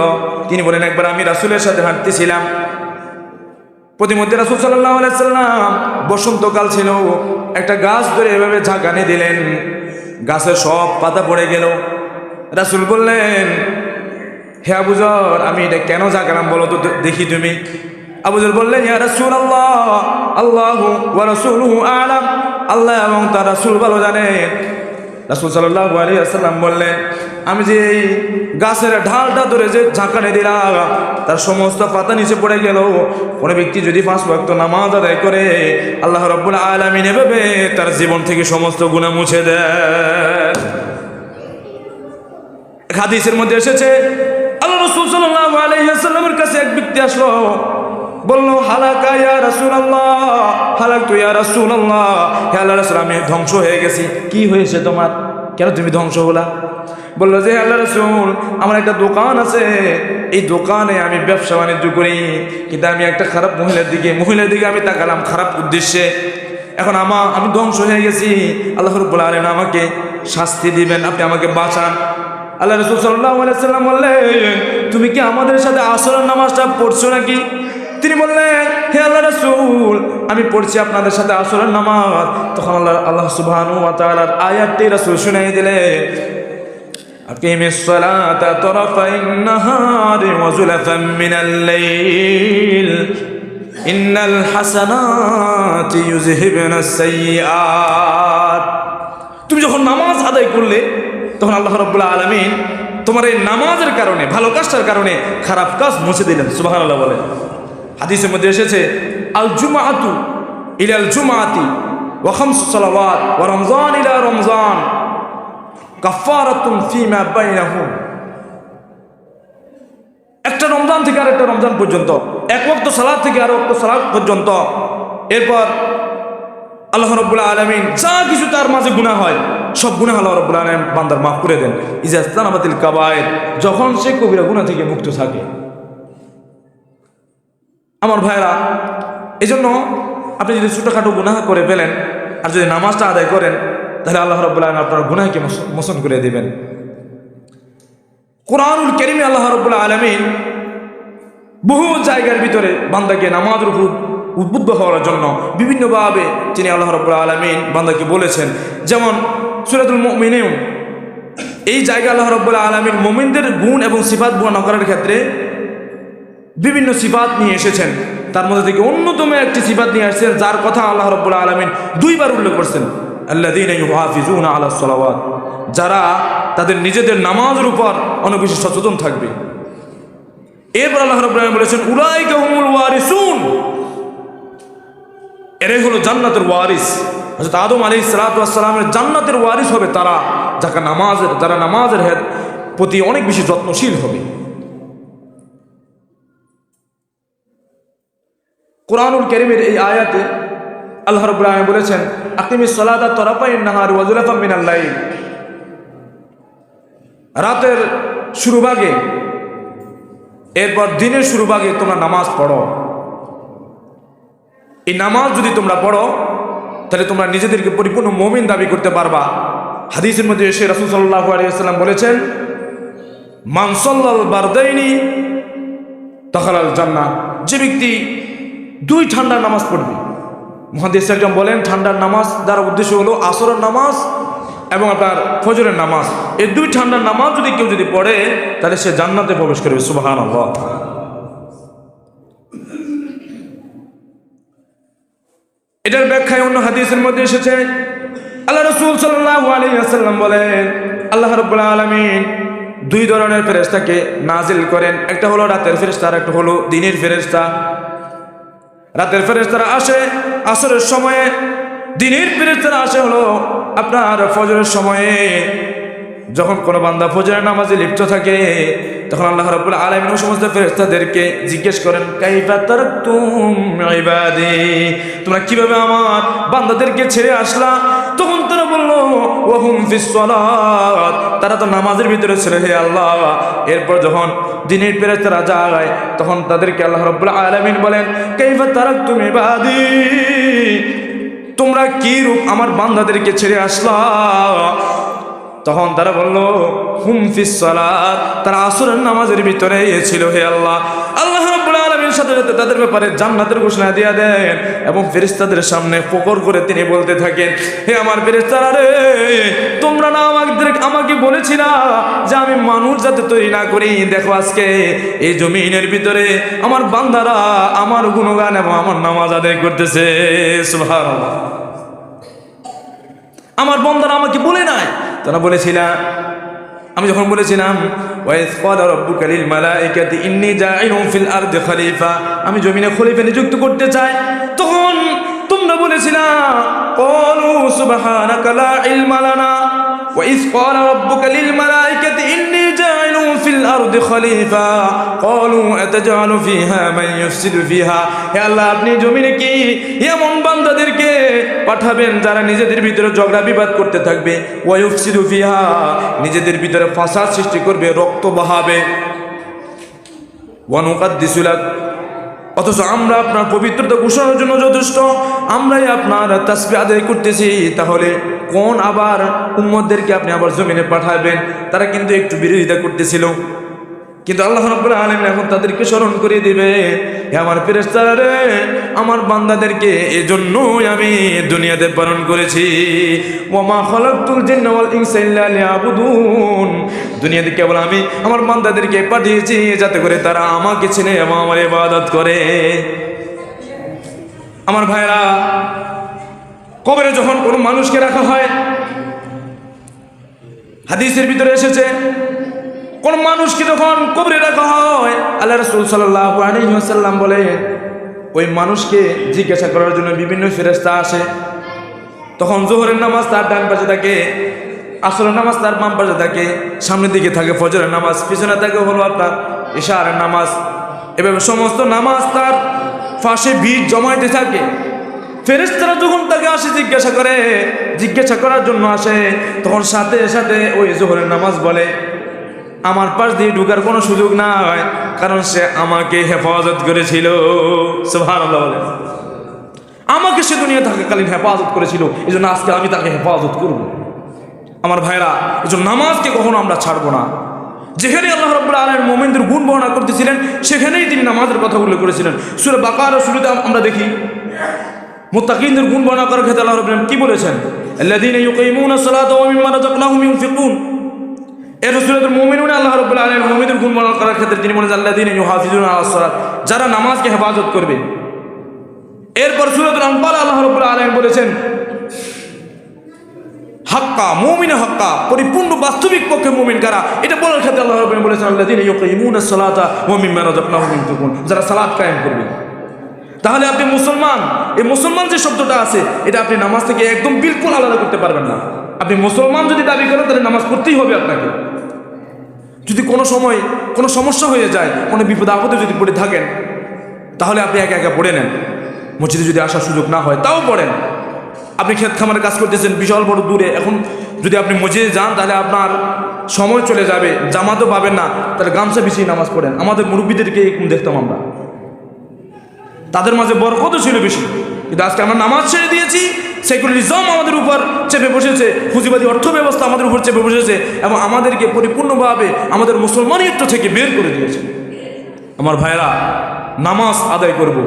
তিনি বলেন, একবার আমি রাসূলের সাথে হাঁটতেছিলাম, প্রতিমধ্যে রাসূল সাল্লাল্লাহু আলাইহি সাল্লাম, বসন্তকাল ছিল, একটা গাছ ধরে এভাবে ঝাঁকানি দিলেন, গাছের সব পাতা পড়ে গেল। রাসূল বললেন, হে আবু যর, আমি এটা কেন ঝাঁকালাম বলো তো দেখি তুমি। আবু যর বললেন, ইয়া রাসূলুল্লাহ, আল্লাহু ওয়া রাসূলুহু আ'লাম, আল্লাহ এবং তার রাসূল ভালো জানেন। রাসূল সাল্লাল্লাহু আলাইহি ওয়াসাল্লাম বললেন, আমি যে এই গাছের ঢালটা ধরে যে ঝাঁকানি দিলাম, তার সমস্ত পাতা নিচে পড়ে গেল। কোনো ব্যক্তি যদি 5 ওয়াক্ত নামাজ আদায় করে, আল্লাহ রাব্বুল আলামিন এভাবে তার জীবন থেকে সমস্ত গুনাহ মুছে দেন। হাদিসের মধ্যে এসেছে, আল্লাহ রাসূল সাল্লাল্লাহু আলাইহি ওয়াসাল্লামের কাছে এক ব্যক্তি আসলো, বলল, হালাকা ইয়া রাসূলুল্লাহ, হালাকতু ইয়া রাসূলুল্লাহ, হে আল্লাহর রাসূল, আমি ধ্বংস হয়ে গেছি। কি হয়েছে তোমার, কেন তুমি ধ্বংস হলা? বলল যে, আল্লাহর রাসূল, আমার একটা দোকান আছে, এই দোকানে আমি ব্যবসা বাণিজ্য করি, কিন্তু আমি একটা খারাপ মহিলার দিকে আমি তাকালাম খারাপ উদ্দেশ্যে, এখন আমি ধ্বংস হয়ে গেছি। আল্লাহ রাব্বুল আলামিন আমাকে শাস্তি দিবেন, আপনি আমাকে বাঁচান। আল্লাহ রাসূল সাল্লাল্লাহু আলাইহি ওয়াসাল্লাম বললেন, তুমি কি আমাদের সাথে আসরের নামাজটা পড়ছো নাকি? তিনি বললেন, হে আল্লাহর রাসূল, আমি পড়ছি আপনাদের সাথে আসরের নামাজ। তখন আল্লাহ সুবহানাহু ওয়া তাআলার আয়াতটি রাসূল শুনিয়ে দিলেন, আকিমিস সালাতা তারাফাইন নাহারি ওয়া যুলাফাম মিনাল লাইল, ইন্নাল হাসানাতি ইউযহিবুনাস সাইয়্যাত। তুমি যখন নামাজ আদায় করলে, তখন আল্লাহ রাব্বুল আলামিন তোমার এই নামাজের কারণে, ভালো কাজটার কারণে খারাপ কাজ মুছে দিলেন। সুবহানাল্লাহ বলে। হাদিসের মধ্যে এসেছে, আল জুমআতু ইলাল জুমআতি ওয়া খামসু সালাওয়াত ওয়া রমজান ইলা রমজান কাফারাতুন ফিমা বাইনাহুম। একটা রমজান থেকে আরেকটা রমজান পর্যন্ত, এক ওয়াক্ত সালাত থেকে আরেক ওয়াক্ত সালাত পর্যন্ত, এরপর আল্লাহ রাব্বুল আলামিন যা কিছু তার মাঝে গুনাহ হয়, সব গুনাহ আল্লাহ রাব্বুল আলামিন বান্দার মাফ করে দেন। ইজা ইসতানাবাতিল কাবায়ের, যখন সে কবিরা গুনাহ থেকে মুক্ত থাকে। আমার ভাইরা, এই জন্য আপনি যদি ছোটোখাটো গুনাহ করে ফেলেন আর যদি নামাজটা আদায় করেন, তাহলে আল্লাহ রাব্বুল আলামিন আপনার গুনাহকে মোচন করে দেবেন। কোরআনুল কারীমে আল্লাহ রাব্বুল আলামিন বহু জায়গার ভিতরে বান্দাকে নামাজের উপর উদ্বুদ্ধ হওয়ার জন্য বিভিন্নভাবে তিনি আল্লাহ রাব্বুল আলামিন বান্দাকে বলেছেন। যেমন সূরাতুল মুমিনুন, এই জায়গায় আল্লাহ রাব্বুল আলামিন মুমিনদের গুণ এবং সিফাত বর্ণনা করার ক্ষেত্রে বিভিন্ন সিফাত নিয়ে এসেছেন। তার মধ্যে থেকে অন্যতম একটি সিফাত নিয়ে আসছেন, যার কথা আল্লাহ রাব্বুল আলামিন 2 বার উল্লেখ করছেন, আল্লাযীনা ইউহাফিজুনা আলাস সালাওয়াত যারা তাদের নিজেদের নামাজের উপর অনেক বেশি সচেতন থাকবে। এরপর আল্লাহ রাব্বুল আলামিন বলেছেন উলাইকা হুমুল ওয়ারিসুন, এরাই হলো জান্নাতের ওয়ারিস। হযরত আদম আলাইহিস সালাতু ওয়াস সালামের জান্নাতের ওয়ারিস হবে তারা, যারা নামাজের প্রতি অনেক বেশি যত্নশীল হবে। কুরআনুল কারীমের এই আয়াতে আল্লাহ রাব্বুল আলামিন বলেছেন আকিমিস সালাতা তারাফাইন নাহারি ওয়া যুলাফাম মিনাল লাইল, রাতের শুরু ভাগে এরপর দিনের শুরু ভাগে তোমরা নামাজ পড়ো। এই নামাজ যদি তোমরা পড়ো তাহলে তোমরা নিজেদেরকে পরিপূর্ণ মুমিন দাবি করতে পারবা। হাদিসের মধ্যে এসে রাসূল সাল্লাল্লাহু আলাইহি ওয়াসাল্লাম বলেছেন মান সাল্লাল বারদাইনি দাখালাল জান্নাহ, যে ব্যক্তি দুই ঠান্ডার নামাজ পড়বে। মুহাদ্দিস একজন বলেন ঠান্ডার নামাজ দ্বারা উদ্দেশ্য হলো আসরের নামাজ এবং আপনার ফজরের নামাজ। এই দুই ঠান্ডার নামাজ যদি কেউ পড়ে তাহলে সে জান্নাতে প্রবেশ করবে। সুবহানাল্লাহ। এটার ব্যাখ্যায় অন্য হাদিসের মধ্যে এসেছে আল্লাহ রাসূল সাল্লাল্লাহু আলাইহি ওয়াসাল্লাম বলেন আল্লাহ রাব্বুল আলামিন দুই ধরনের ফেরেশতাকে নাজিল করেন, একটা হলো রাতের ফেরেশতা আর একটা হলো দিনের ফেরেশতা। রাতের ফেরেশতারা আসে আসরের সময়ে, দিনের ফেরেশতারা আসে হলো আপনার ফজরের সময়ে। যখন কোনো বান্দা ফজরের নামাজে লিপ্ত থাকে তখন আল্লাহ রাব্বুল আলামিন ওই সমস্ত ফেরেশতাদেরকে জিজ্ঞেস করেন কাইফা তারাকতুম ইবাদি, তোমরা কিভাবে আমার বান্দাদেরকে ছেড়ে আসলা? তখন তারা বলল ওয়া হুম ফিস সালাত, তারা তো নামাজের ভিতরে ছিল হে আল্লাহ। এরপর যখন দিনের ফেরেশতারা যায় তখন তাদেরকে আল্লাহ রাব্বুল আলামিন বলেন কাইফা তারাকতুম ইবাদি, তোমরা কি রূপ আমার বান্দাদেরকে ছেড়ে আসলা? তখন তারা বলল হুম ফিস সালাত, তারা আসরের নামাজের ভিতরে ছিল হে আল্লাহ। আল্লাহ রাব্বুল আলামিন সাথে সাথে তাদের ব্যাপারে জান্নাতের ঘোষণা দিয়ে দেন এবং ফেরেশতাদের সামনে ফকর করে তিনি বলতে থাকেন হে আমার ফেরেশতারা রে, তোমরা না আমাকে বলেছিলা যে আমি মানুষ যাতে তৈরি না করি, দেখো আজকে এই জমিনের ভিতরে আমার বান্দারা আমার গুণগান এবং আমার নামাজ আদায় করতেছে। সুবহানাল্লাহ। আমার বান্দারা আমাকে বলে নাই, তারা বলেছিলাম, আমি যখন বলেছিলাম ওয়াইজ ক্বালা রাব্বুকা লিল মালাইকাতি ইন্নী জাইলুন ফিল আরদি খলিফা, আমি জমিনে খলিফা নিযুক্ত করতে চাই, তখন তোমরা বলেছিলা ক্বালু সুবহানাকা লা ইলমা লানা ওয়াইজ ক্বালা রাব্বুকা লিল মালাইকাতি ইন্নী জাইলুন ফিল আরদি খলিফা ক্বালু আতাজআলু ফিহা মান ইউফসিদু ফিহা, হে আল্লাহ আপনি জমিনে কি এমন বান্দাদেরকে পাঠাবেন যারা নিজেদের ভিতরে ঝগড়া বিবাদ করতে থাকবে, ওয়া ইউফসিদু ফিহা নিজেদের ভিতরে ফাসাদ সৃষ্টি করবে, রক্ত বহাবে, ওয়া নুকাদ্দিসু লাক, অথচ আমরা আপনার পবিত্রতা ঘোষণার জন্য যথেষ্ট, আমরাই আপনার তাসবিহ আদায় করতেছি, তাহলে কোন আবার উম্মতদেরকে আপনি আবার জমিনে পাঠাবেন? তারা কিন্তু একটু বিরোধিতা করতেছিল, কিন্তু আল্লাহ রাব্বুল আলামিন এখন তাদেরকে স্মরণ করে দিবে হে আমার ফেরেশতারা রে, আমার বান্দাদেরকে এজন্যই আমি দুনিয়াতে প্রেরণ করেছি। ওয়া মা খালাকতুল জিন্না ওয়াল ইনসা ইল্লা লিয়াবুদুন, দুনিয়াতে কেবল আমি আমার বান্দাদেরকে পাঠিয়েছি যাতে করে তারা আমাকে চিনে এবং আমার ইবাদত করে। আমার ভাইরা, কবরে যখন কোনো মানুষকে রাখা হয়, হাদিসের ভিতরে এসেছে কোন মানুষকে যখন কবরে রাখা হয় আল্লাহ রাসূল সাল্লাল্লাহু আলাইহি ওয়াসাল্লাম বলে ওই মানুষকে জিজ্ঞাসা করার জন্য বিভিন্ন ফেরেশতা আসে। তখন যোহরের নামাজ তার ডান পাশে থাকে, আসরের নামাজ তার বাম পাশে থাকে, সামনের দিকে থাকে ফজরের নামাজ, পিছনে থাকে হলো আপনার ইশার নামাজ। এভাবে সমস্ত নামাজ তার পাশে ভিড় জমাইতে থাকে। ফেরেশতারা যখন তাকে আসে জিজ্ঞাসা করার জন্য আসে, তখন সাথে সাথে ওই যোহরের নামাজ বলে আমার পাশ দিয়ে ঢোকার কোনো সুযোগ নাই, কারণ সে আমাকে হেফাজত করেছিল। সুবহানাল্লাহ বলে, আমাকে সে দুনিয়া থাকাকালীন হেফাজত করেছিল, এই জন্য আজকে আমি তাকে হেফাজত করব। আমার ভাইরা, এই জন্য নামাজকে কখনো আমরা ছাড়বো না। যেখানে আল্লাহ রাব্বুল আলামিন মুমিনদের গুণ বর্ণনা করতেছিলেন সেখানেই তিনি নামাজের কথা উল্লেখ করেছিলেন। সূরা বাকারার শুরুতে আমরা দেখি মুত্তাকিনদের গুণ বর্ণনা করার ক্ষেত্রে আল্লাহ রাব্বুল আলামিন কি বলেছেন, আল্লাযীনা ইউকিমুনা সালাতা ওয়া মিম্মা রাযাকনাহুম ইউনফিকুন। এর সূরাতুল মুমিনুনে আল্লাহ রাব্বুল আলামিন মুমিনদের গুণ বর্ণনা করার ক্ষেত্রে তিনি বলেন আল্লাযীনা ইউহাফিজুনা আলাস সালাত, যারা নামাজকে হেফাজত করবে। এরপর সূরাতুল আনফাল আল্লাহ রাব্বুল আলামিন বলেছেন হাক্কা মুমিন হাক্কা, পরিপূর্ণ বাস্তবিক পক্ষে মুমিন কারা, এটা বলার ক্ষেত্রে আল্লাহ রাব্বুল আলামিন বলেছেন আল্লাযীনা ইউকিমুনাস সালাতা ওয়া মিম্মা রাযাকনাহুম ইউনফিকুন, যারা সালাত কায়েম করবে। তাহলে আপনি মুসলমান, এই মুসলমান যে শব্দটা আছে এটা আপনি নামাজ থেকে একদম বিলকুল আলাদা করতে পারবেন না। আপনি মুসলমান যদি দাবি করেন তাহলে নামাজ পড়তেই হবে আপনাকে। যদি কোনো সময় কোনো সমস্যা হয়ে যায়, কোনো বিপদ আপদে যদি পড়ে থাকেন, তাহলে আপনি একা একা পড়ে নেন। মসজিদে যদি আসার সুযোগ না হয় তাও পড়েন। আপনি ক্ষেত খামারের কাজ করতেছেন বিশাল বড় দূরে, এখন যদি আপনি মসজিদে যান তাহলে আপনার সময় চলে যাবে, জামাতও পাবেন না, তাহলে গামছা বিছিয়ে নামাজ পড়েন। আমাদের মুরব্বীদেরকে এরকম দেখতাম আমরা, তাদের মাঝে বরকতও ছিল বেশি। কিন্তু আজকে আমরা নামাজ ছেড়ে দিয়েছি, সেকুলারিজম আমাদের উপর চেপে বসেছে, পুঁজিবাদী অর্থ ব্যবস্থা আমাদের উপর চেপে বসেছে এবং আমাদেরকে পরিপূর্ণভাবে আমাদের মুসলমানিত্ব থেকে বের করে দিয়েছে। আমার ভাইরা, নামাজ আদায় করব।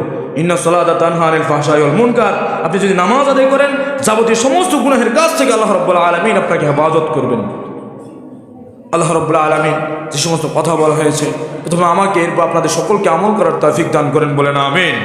ইন্না সালাতা তানহা আনিল ফাহশাই ওয়াল মুনকার। আপনি যদি নামাজ আদায় করেন, যাবতীয় সমস্ত গুনাহের কাজ থেকে আল্লাহ রাব্বুল আলামিন আপনাকে হেফাজত করবেন। আল্লাহ রাব্বুল আলামিন যে সমস্ত কথা বলা হয়েছে, প্রথমে আমাকে এরপর আপনাদের সকলকে আমল করার তৌফিক দান করেন, বলেন আমিন।